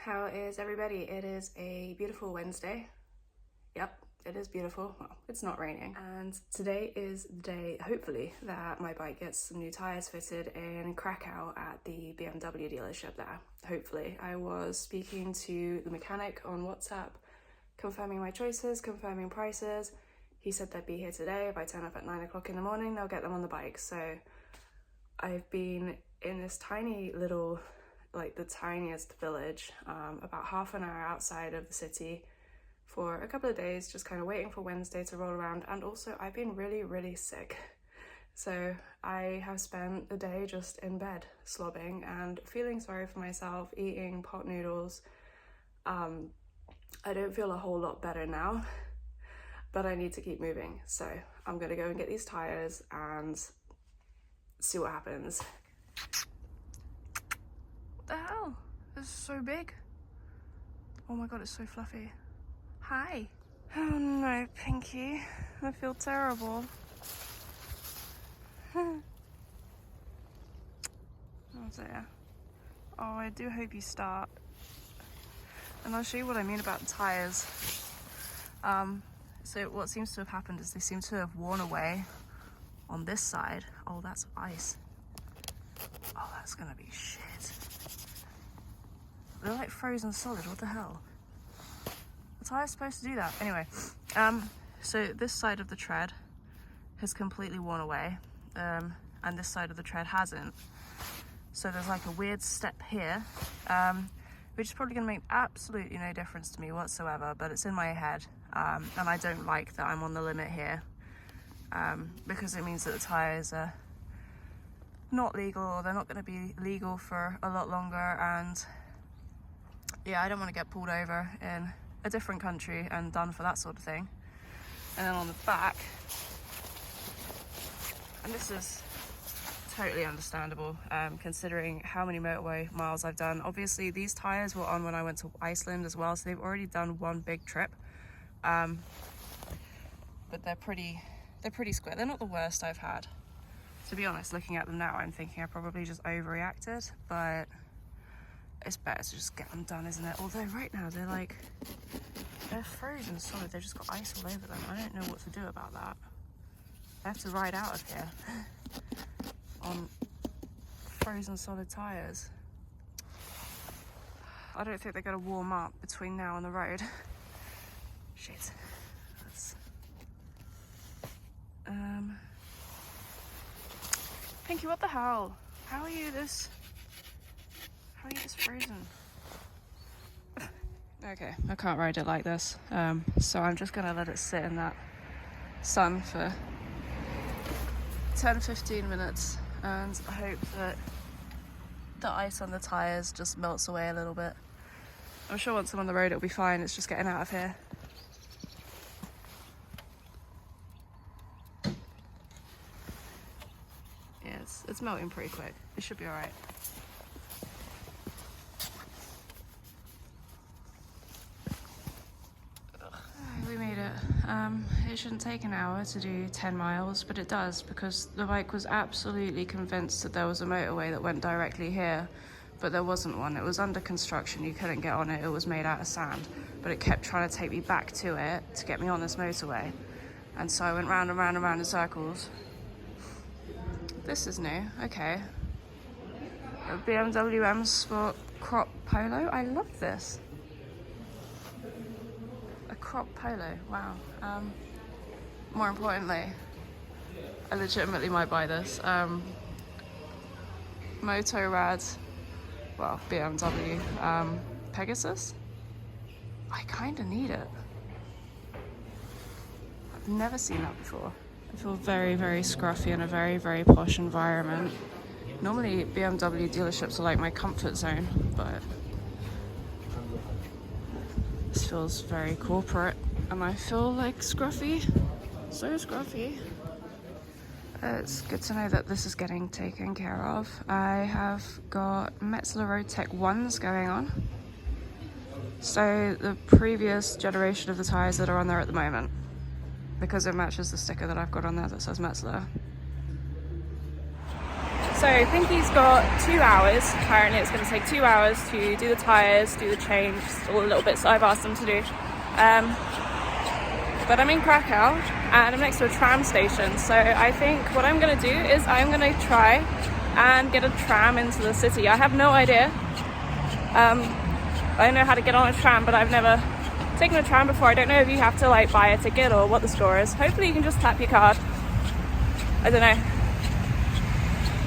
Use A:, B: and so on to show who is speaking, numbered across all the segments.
A: How is everybody? It is a beautiful Wednesday. Yep, it is beautiful. Well, it's not raining. And today is the day, hopefully, that my bike gets some new tyres fitted in Krakow at the BMW dealership there. Hopefully. I was speaking to the mechanic on WhatsApp, confirming my choices, confirming prices. He said they'd be here today. If I turn up at 9 o'clock in the morning, they'll get them on the bike. So I've been in this tiny little, like the tiniest village, about half an hour outside of the city for a couple of days, just kind of waiting for Wednesday to roll around. And also I've been really sick. So I have spent the day just in bed slobbing and feeling sorry for myself, eating pot noodles. I don't feel a whole lot better now, but I need to keep moving. So I'm gonna go and get these tires and see what happens. What the hell? This is so big. Oh my god, it's so fluffy. Hi. Oh no, Pinky. I feel terrible. Oh dear. Oh, I do hope you start. And I'll show you what I mean about the tires. So what seems to have happened is they seem to have worn away on this side. Oh, that's ice. Oh, that's gonna be shit. They're like frozen solid, what the hell? The tire's supposed to do that. Anyway, so this side of the tread has completely worn away, and this side of the tread hasn't. So there's like a weird step here, which is probably gonna make absolutely no difference to me whatsoever, but it's in my head, and I don't like that I'm on the limit here, because it means that the tires are not legal, or they're not gonna be legal for a lot longer, and yeah, I don't want to get pulled over in a different country and done for that sort of thing. And then on the back, and this is totally understandable, considering how many motorway miles I've done. Obviously these tires were on when I went to Iceland as well, so they've already done one big trip, but they're pretty square. They're not the worst I've had, to be honest. Looking at them now, I'm thinking I probably just overreacted, but it's better to just get them done, isn't it? Although right now they're frozen solid. They've just got ice all over them. I don't know what to do about that. I have to ride out of here on frozen solid tires. I don't think they're gonna warm up between now and the road. Shit. That's... Pinky, what the hell? How are you this frozen? Okay, I can't ride it like this, so I'm just gonna let it sit in that sun for 10-15 minutes and hope that the ice on the tires just melts away a little bit. I'm sure once I'm on the road it'll be fine. It's just getting out of here. Yeah, it's melting pretty quick. It should be alright. We made it. It shouldn't take an hour to do 10 miles, but it does, because the bike was absolutely convinced that there was a motorway that went directly here, but there wasn't one. It was under construction. You couldn't get on it. It was made out of sand, but it kept trying to take me back to it to get me on this motorway. And so I went round and round and round in circles. This is new. Okay. A BMW M Sport crop polo. I love this. Crop polo, wow. More importantly, I legitimately might buy this. Motorrad, well, BMW Pegasus. I kind of need it. I've never seen that before. I feel very scruffy in a very posh environment. Normally BMW dealerships are like my comfort zone, but this feels very corporate, and I feel like scruffy. So scruffy. It's good to know that this is getting taken care of. I have got Metzeler Road Tech 1s going on. So the previous generation of the tyres that are on there at the moment, because it matches the sticker that I've got on there that says Metzeler. So Pinky's got 2 hours. Apparently it's going to take 2 hours to do the tyres, do the change, all the little bits that I've asked them to do. But I'm in Krakow and I'm next to a tram station. So I think what I'm going to do is I'm going to try and get a tram into the city. I have no idea. I know how to get on a tram, but I've never taken a tram before. I don't know if you have to like buy a ticket or what the score is. Hopefully you can just tap your card. I don't know.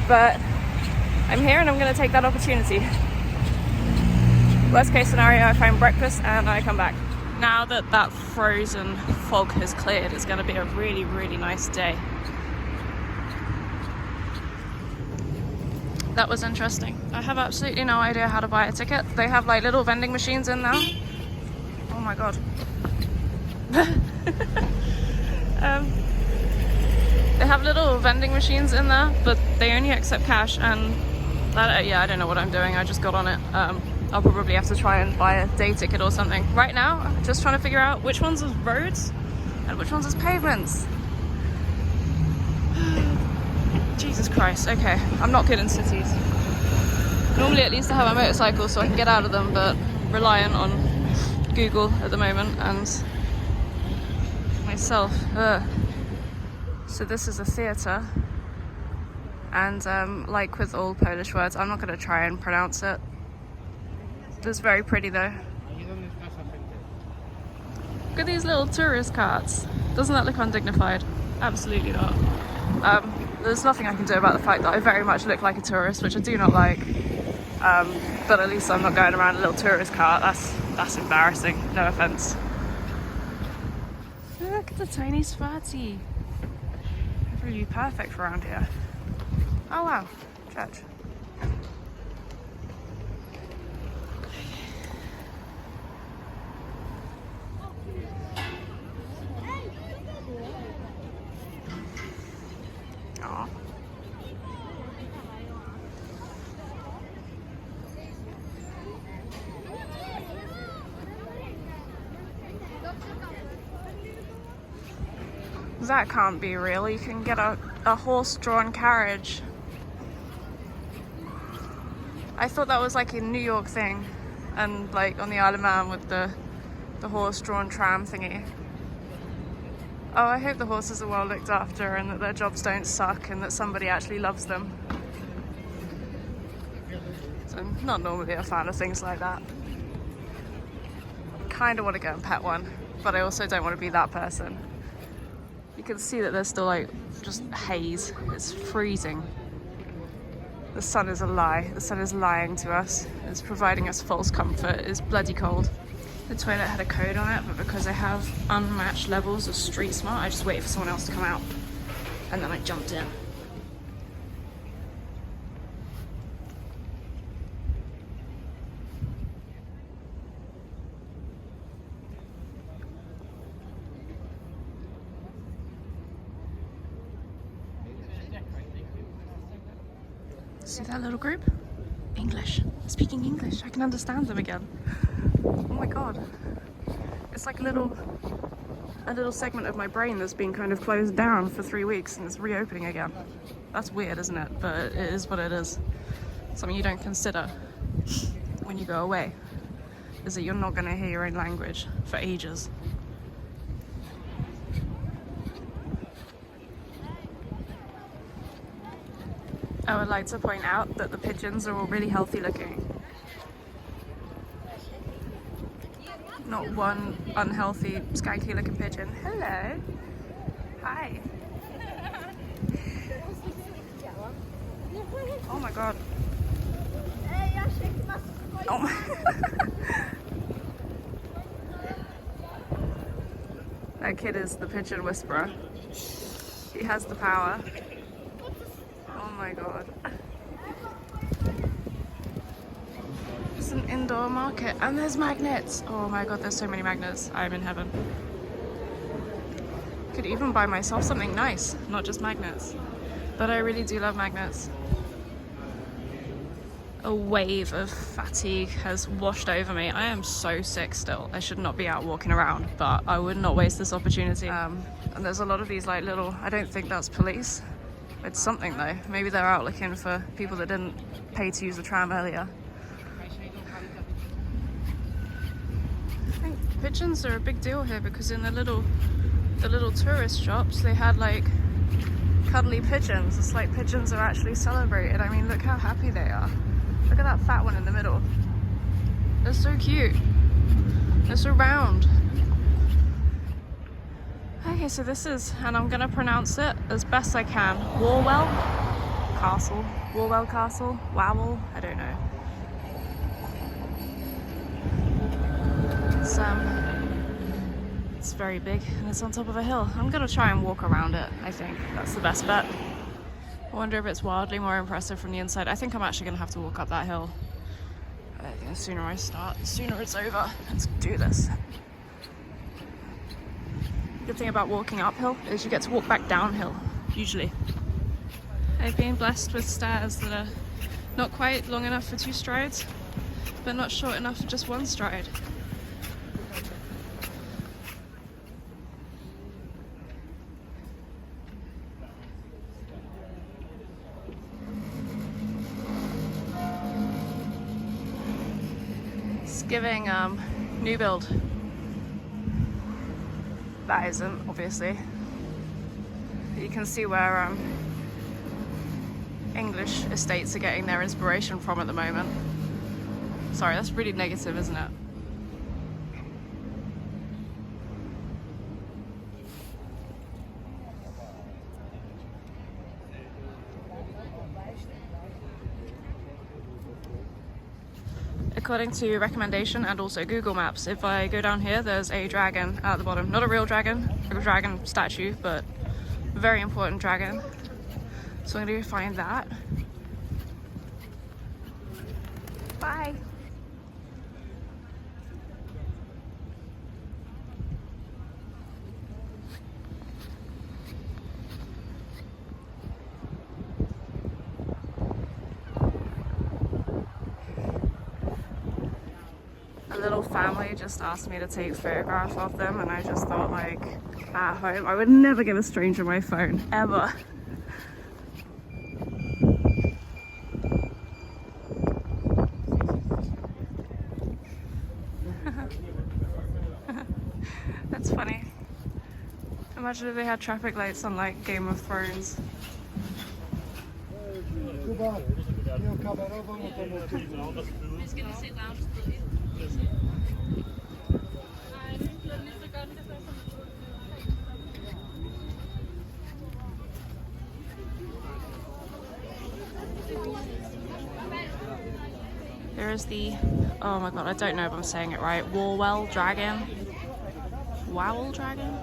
A: But I'm here and I'm going to take that opportunity. Worst case scenario, I find breakfast and I come back. Now that that frozen fog has cleared, it's going to be a really, really nice day. That was interesting. I have absolutely no idea how to buy a ticket. They have like little vending machines in there. Oh my god. They have little vending machines in there, but they only accept cash, and that, yeah, I don't know what I'm doing. I just got on it. I'll probably have to try and buy a day ticket or something. Right now, I'm just trying to figure out which ones is roads and which ones is pavements. Jesus Christ, okay. I'm not good in cities. Normally at least I have a motorcycle so I can get out of them, but reliant on Google at the moment and myself. So this is a theatre, and like with all Polish words, I'm not going to try and pronounce it. It's very pretty though. Look at these little tourist carts. Doesn't that look undignified? Absolutely not. There's nothing I can do about the fact that I very much look like a tourist, which I do not like. But at least I'm not going around a little tourist cart. That's embarrassing. No offence. Look at the tiny Sparty. Really perfect for around here. Oh wow, church. Aww. That can't be real. You can get a horse-drawn carriage. I thought that was like a New York thing, and like on the Isle of Man with the horse-drawn tram thingy. Oh, I hope the horses are well looked after and that their jobs don't suck and that somebody actually loves them. So I'm not normally a fan of things like that. Kind of want to go and pet one, but I also don't want to be that person. You can see that there's still like just haze. It's freezing. The sun is a lie. The sun is lying to us. It's providing us false comfort. It's bloody cold. The toilet had a code on it, but because I have unmatched levels of street smart, I just waited for someone else to come out and then I jumped in. See that little group? English. Speaking English. I can understand them again. Oh my god. It's like a little segment of my brain that's been kind of closed down for 3 weeks and it's reopening again. That's weird, isn't it? But it is what it is. Something you don't consider when you go away is that you're not going to hear your own language for ages. I would like to point out that the pigeons are all really healthy looking. Not one unhealthy, skanky looking pigeon. Hello. Hi. Oh my god. Oh my. That kid is the pigeon whisperer. He has the power. Oh my god. It's an indoor market and there's magnets. Oh my god, there's so many magnets. I'm in heaven. Could even buy myself something nice, not just magnets. But I really do love magnets. A wave of fatigue has washed over me. I am so sick still. I should not be out walking around, but I would not waste this opportunity. And there's a lot of these like little, I don't think that's police. It's something though. Maybe they're out looking for people that didn't pay to use the tram earlier. I think pigeons are a big deal here because in the little tourist shops they had like cuddly pigeons. It's like pigeons are actually celebrated. I mean, look how happy they are. Look at that fat one in the middle. They're so cute. They're so round. Okay, so this is, and I'm gonna pronounce it as best I can, Wawel Castle. Wawel Castle? Wawel? I don't know. It's very big and it's on top of a hill. I'm gonna try and walk around it, I think. That's the best bet. I wonder if it's wildly more impressive from the inside. I think I'm actually gonna have to walk up that hill. I think the sooner I start, the sooner it's over. Let's do this. The good thing about walking uphill is you get to walk back downhill, usually. I've been blessed with stairs that are not quite long enough for 2 strides, but not short enough for just 1 stride. It's giving new build. That isn't, obviously. But you can see where English estates are getting their inspiration from at the moment. Sorry, that's really negative, isn't it? According to recommendation and also Google Maps, if I go down here, there's a dragon at the bottom. Not a real dragon, a dragon statue, but a very important dragon. So I'm gonna go find that. Bye. A little family just asked me to take photographs of them, and I just thought, like, at home, I would never give a stranger my phone, ever. That's funny. Imagine if they had traffic lights on like Game of Thrones. There is the, oh my god, I don't know if I'm saying it right, Wawel dragon? Wawel dragon?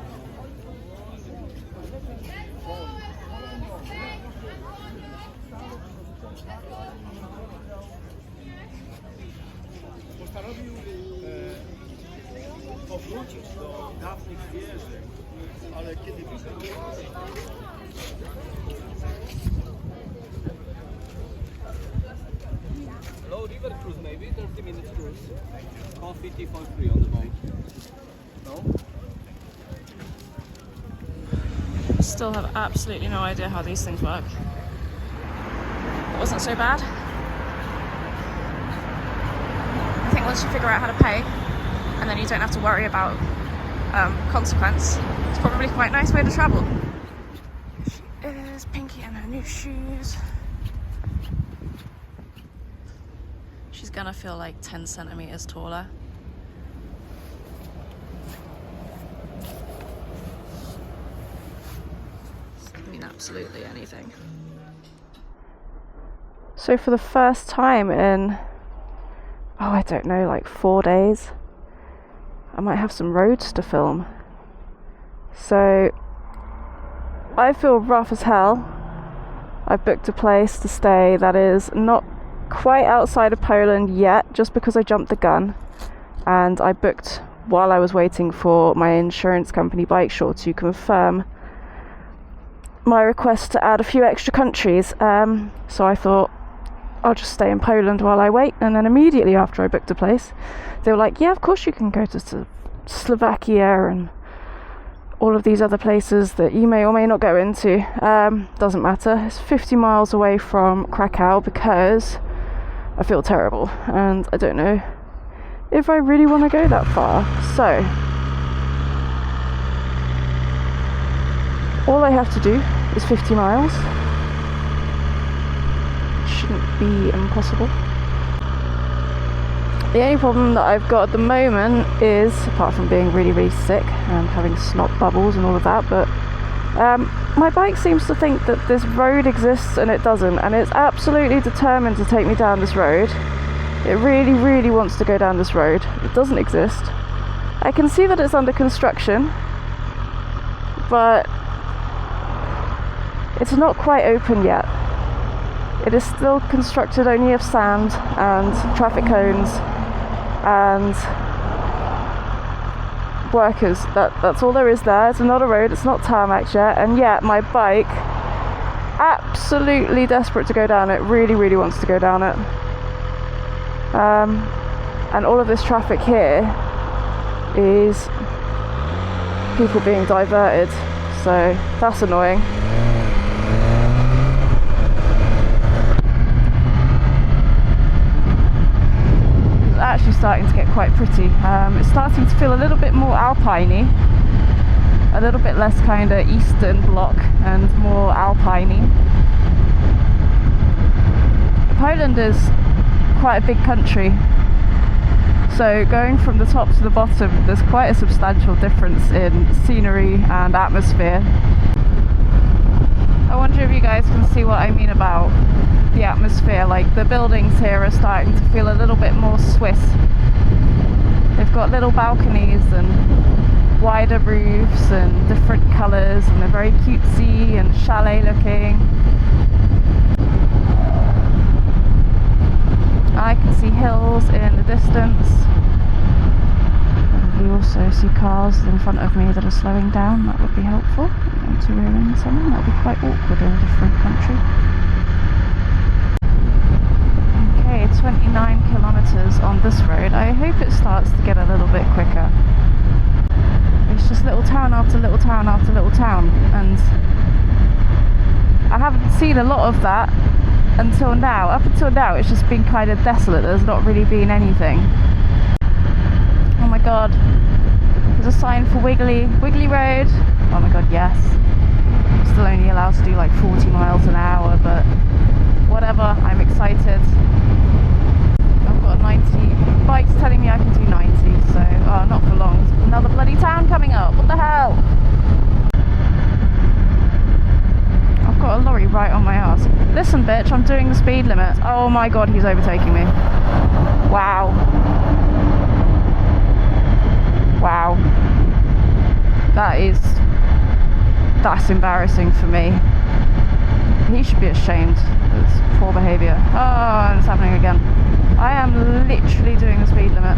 B: Hello, river cruise maybe, 30 minutes cruise. Coffee, tea for free on the boat. No?
A: Still have absolutely no idea how these things work. It wasn't so bad. I think once you figure out how to pay, and then you don't have to worry about consequence, it's probably quite a nice way to travel. She is Pinky in her new shoes. She's gonna feel like 10 centimeters taller. I mean, absolutely anything. So for the first time in, oh, I don't know, like 4 days, I might have some roads to film. So I feel rough as hell. I've booked a place to stay that is not quite outside of Poland yet, just because I jumped the gun, and I booked while I was waiting for my insurance company Bikeshore to confirm my request to add a few extra countries. So I thought I'll just stay in Poland while I wait, and then immediately after I booked a place, they were like, yeah, of course you can go to Slovakia and all of these other places that you may or may not go into. Doesn't matter. It's 50 miles away from Krakow because I feel terrible and I don't know if I really want to go that far. So all I have to do is 50 miles. Shouldn't be impossible. The only problem that I've got at the moment is, apart from being really, really sick and having snot bubbles and all of that, but my bike seems to think that this road exists and it doesn't, and it's absolutely determined to take me down this road. It really, really wants to go down this road. It doesn't exist. I can see that it's under construction, but it's not quite open yet. It is still constructed only of sand and traffic cones and workers. That's all there is there. It's not a road, it's not tarmac yet, and yet my bike, absolutely desperate to go down it, really, really wants to go down it. And all of this traffic here is people being diverted, so that's annoying. Actually starting to get quite pretty. It's starting to feel a little bit more Alpine-y, a little bit less kind of Eastern Bloc and more Alpine-y. Poland is quite a big country, so going from the top to the bottom there's quite a substantial difference in scenery and atmosphere. I wonder if you guys can see what I mean about the atmosphere. Like, the buildings here are starting to feel a little bit more Swiss. They've got little balconies and wider roofs and different colours, and they're very cutesy and chalet looking. I can see hills in the distance. We also see cars in front of me that are slowing down. That would be helpful. To rear in someone, that would be quite awkward in a different country. Okay, 29 kilometers on this road. I hope it starts to get a little bit quicker. It's just little town after little town after little town, and I haven't seen a lot of that until now. Up until now it's just been kind of desolate. There's not really been anything. Oh my god, there's a sign for Wiggly Road. Oh my god, yes. I'm still only allowed to do like 40 miles an hour, but whatever, I'm excited. I've got a 90, bike's telling me I can do 90, so, oh, not for long. There's another bloody town coming up, what the hell? I've got a lorry right on my ass. Listen bitch, I'm doing the speed limit. Oh my god, he's overtaking me. Wow. Wow. That's embarrassing for me. He should be ashamed. It's poor behaviour. Oh, and it's happening again. I am literally doing the speed limit.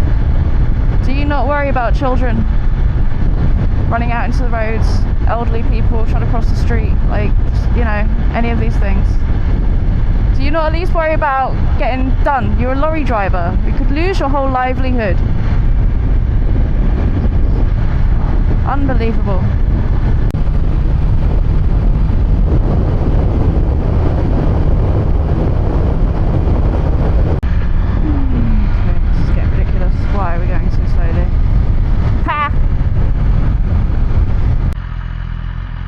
A: Do you not worry about children running out into the roads, elderly people trying to cross the street, like, you know, any of these things? Do you not at least worry about getting done? You're a lorry driver. You could lose your whole livelihood. Unbelievable. Okay, this is getting ridiculous. Why are we going so slowly? Ha!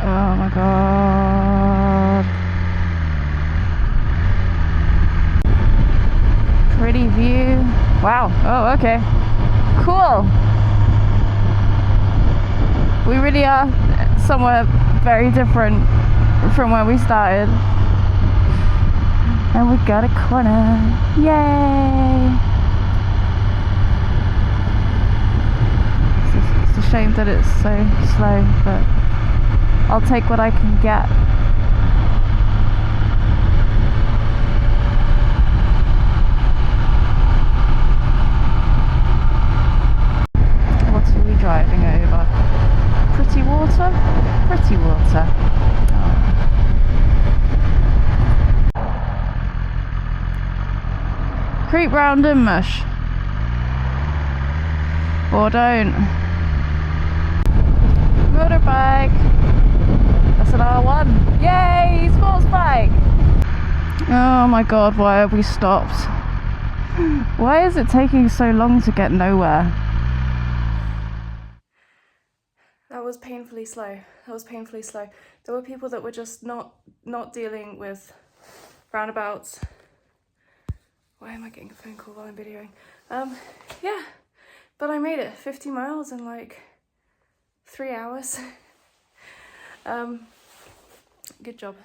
A: Oh my god. Pretty view. Wow. Oh, okay. Cool. We really are somewhere very different from where we started. And we got a corner. Yay! It's a shame that it's so slow, but I'll take what I can get. What are we driving over? Pretty water? Pretty water. Oh. Creep round and mush. Or don't. motorbike. That's an R1. Yay, sports bike. Oh my god, why have we stopped? Why is it taking so long to get nowhere? That was painfully slow. That was painfully slow. There were people that were just not dealing with roundabouts. Why am I getting a phone call while I'm videoing? Yeah, but I made it 50 miles in like 3 hours. Good job.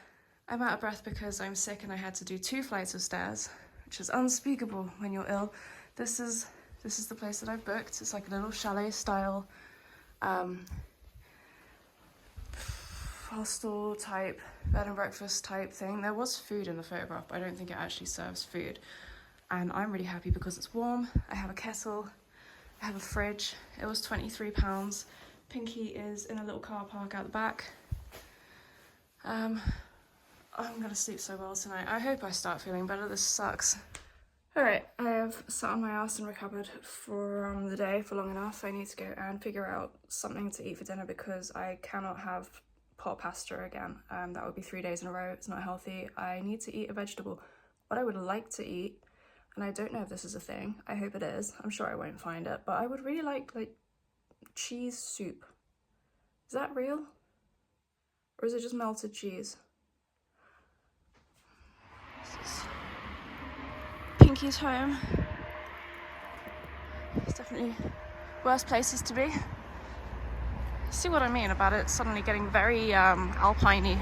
A: I'm out of breath because I'm sick and I had to do 2 flights of stairs, which is unspeakable when you're ill. This is the place that I've booked. It's like a little chalet style hostel type, bed and breakfast type thing. There was food in the photograph, but I don't think it actually serves food. And I'm really happy because it's warm. I have a kettle, I have a fridge. It was £23. Pinky is in a little car park out the back. I'm gonna sleep so well tonight. I hope I start feeling better. This sucks. Alright, I have sat on my ass and recovered from the day for long enough. I need to go and figure out something to eat for dinner because I cannot have pot pasta again. That would be 3 days in a row. It's not healthy. I need to eat a vegetable. What I would like to eat, and I don't know if this is a thing, I hope it is, I'm sure I won't find it, but I would really like cheese soup. Is that real? Or is it just melted cheese? This is Pinky's home. It's definitely worse places to be. See what I mean about it suddenly getting very Alpine-y.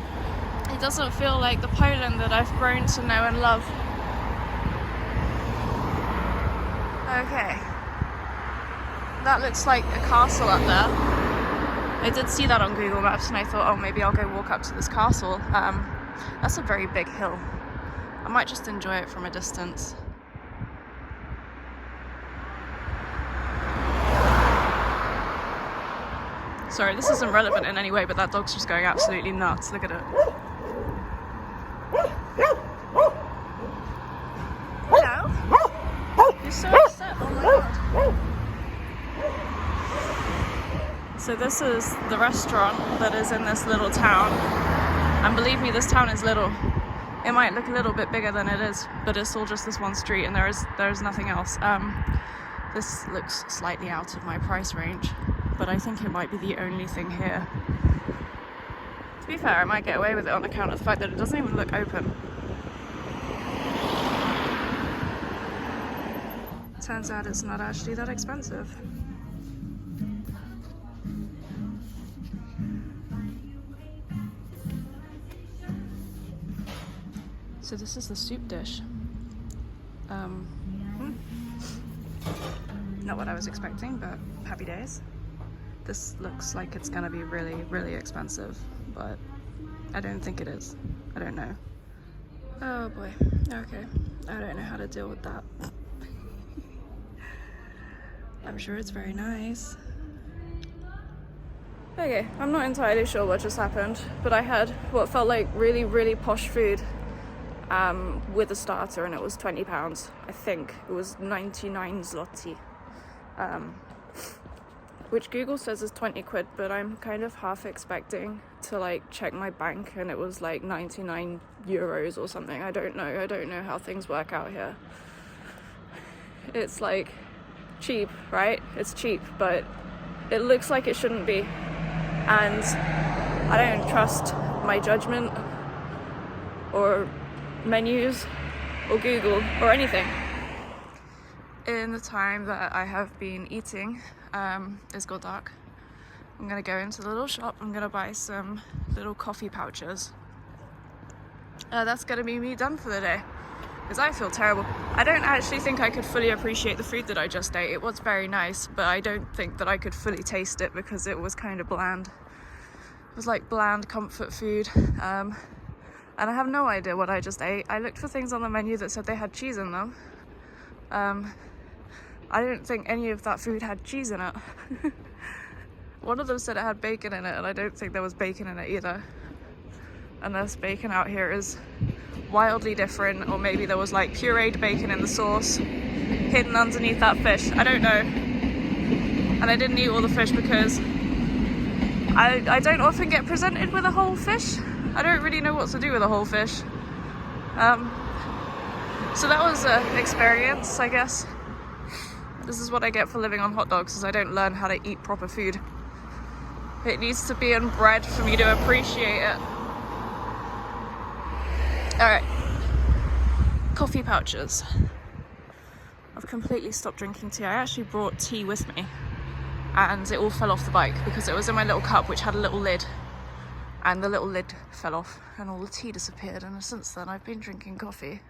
A: It doesn't feel like the Poland that I've grown to know and love. Okay. That looks like a castle up there. I did see that on Google Maps and I thought, oh, maybe I'll go walk up to this castle. That's a very big hill. I might just enjoy it from a distance. Sorry, this isn't relevant in any way, but that dog's just going absolutely nuts. Look at it. Hello? You're so upset. Oh my god. So this is the restaurant that is in this little town. And believe me, this town is little. It might look a little bit bigger than it is, but it's all just this one street and there is nothing else. This looks slightly out of my price range, but I think it might be the only thing here. To be fair, I might get away with it on account of the fact that it doesn't even look open. Turns out it's not actually that expensive. So this is the soup dish. Not what I was expecting, but happy days. This looks like it's gonna be really, really expensive, but I don't think it is. I don't know. Oh boy, okay. I don't know how to deal with that. I'm sure it's very nice. Okay, I'm not entirely sure what just happened, but I had what felt like really, really posh food with a starter and it was £20. I think it was 99 zloty. Which Google says is 20 quid, but I'm kind of half expecting to check my bank and it was like 99 euros or something. I don't know how things work out here. It's cheap, right? It's cheap, but it looks like it shouldn't be. And I don't trust my judgment or menus or Google or anything. In the time that I have been eating, it's got dark. I'm gonna go into the little shop. I'm gonna buy some little coffee pouches. That's gonna be me done for the day, because I feel terrible. I don't actually think I could fully appreciate the food that I just ate. It was very nice, but I don't think that I could fully taste it because it was kind of bland. It was like bland comfort food. And I have no idea what I just ate. I looked for things on the menu that said they had cheese in them. I didn't think any of that food had cheese in it. One of them said it had bacon in it, and I don't think there was bacon in it either. Unless bacon out here is wildly different, or maybe there was pureed bacon in the sauce hidden underneath that fish. I don't know. And I didn't eat all the fish because I don't often get presented with a whole fish. I don't really know what to do with a whole fish. So that was an experience, I guess. This is what I get for living on hot dogs, is I don't learn how to eat proper food. It needs to be inbred for me to appreciate it. Alright. Coffee pouches. I've completely stopped drinking tea. I actually brought tea with me and it all fell off the bike because it was in my little cup which had a little lid, and the little lid fell off and all the tea disappeared, and since then I've been drinking coffee,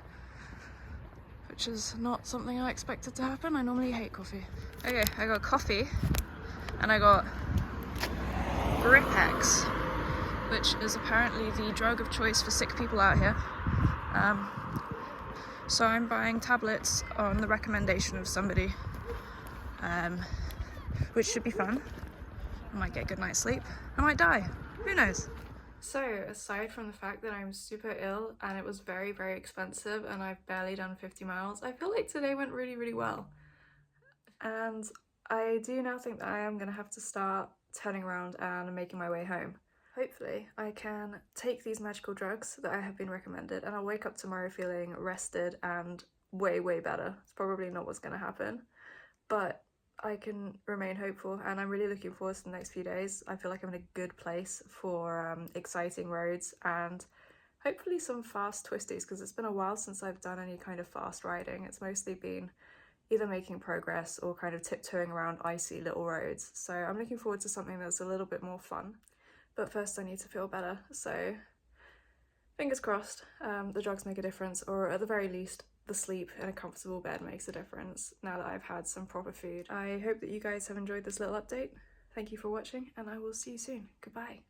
A: which is not something I expected to happen. I normally hate coffee. Okay, I got coffee and I got brink, which is apparently the drug of choice for sick people out here. So I'm buying tablets on the recommendation of somebody, which should be fun. I might get a good night's sleep. I might die. Who knows? So aside from the fact that I'm super ill and it was very, very expensive and I've barely done 50 miles, I feel like today went really, really well. And I do now think that I am going to have to start turning around and making my way home. Hopefully I can take these magical drugs that I have been recommended and I'll wake up tomorrow feeling rested and way, way better. It's probably not what's going to happen, but I can remain hopeful and I'm really looking forward to the next few days. I feel like I'm in a good place for exciting roads and hopefully some fast twisties, because it's been a while since I've done any kind of fast riding. It's mostly been either making progress or kind of tiptoeing around icy little roads. So I'm looking forward to something that's a little bit more fun. But first I need to feel better, so fingers crossed the drugs make a difference, or at the very least the sleep in a comfortable bed makes a difference now that I've had some proper food. I hope that you guys have enjoyed this little update. Thank you for watching and I will see you soon. Goodbye.